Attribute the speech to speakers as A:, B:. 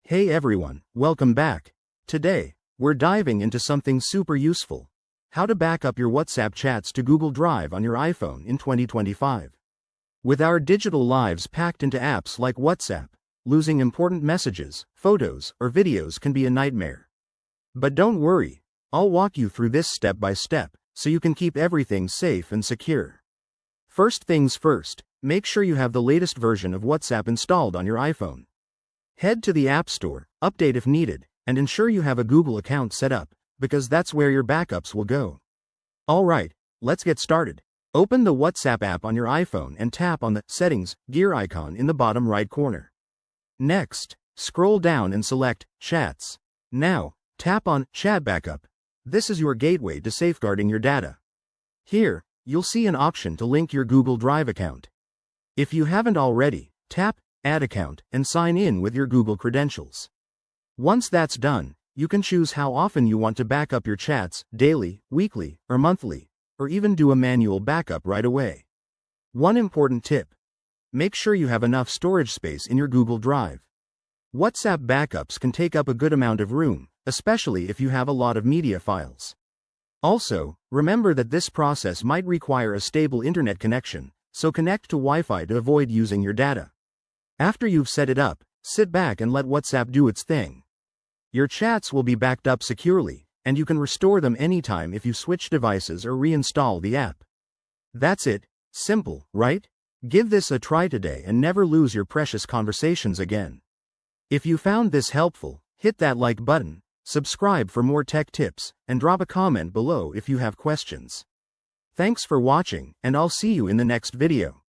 A: Hey everyone, welcome back. Today, we're diving into something super useful. How to back up your WhatsApp chats to Google Drive on your iPhone in 2025. With our digital lives packed into apps like WhatsApp, losing important messages, photos, or videos can be a nightmare. But don't worry, I'll walk you through this step by step, so you can keep everything safe and secure. First things first, make sure you have the latest version of WhatsApp installed on your iPhone. Head to the App Store, update if needed, and ensure you have a Google account set up, because that's where your backups will go. Alright, let's get started. Open the WhatsApp app on your iPhone and tap on the Settings gear icon in the bottom right corner. Next, scroll down and select Chats. Now, tap on Chat Backup. This is your gateway to safeguarding your data. Here, you'll see an option to link your Google Drive account. If you haven't already, tap Add Account and sign in with your Google credentials. Once that's done, you can choose how often you want to back up your chats, daily, weekly, or monthly, or even do a manual backup right away. One important tip: make sure you have enough storage space in your Google Drive. WhatsApp backups can take up a good amount of room, especially if you have a lot of media files. Also, remember that this process might require a stable internet connection, so connect to Wi-Fi to avoid using your data. After you've set it up, sit back and let WhatsApp do its thing. Your chats will be backed up securely, and you can restore them anytime if you switch devices or reinstall the app. That's it. Simple, right? Give this a try today and never lose your precious conversations again. If you found this helpful, hit that like button, subscribe for more tech tips, and drop a comment below if you have questions. Thanks for watching, and I'll see you in the next video.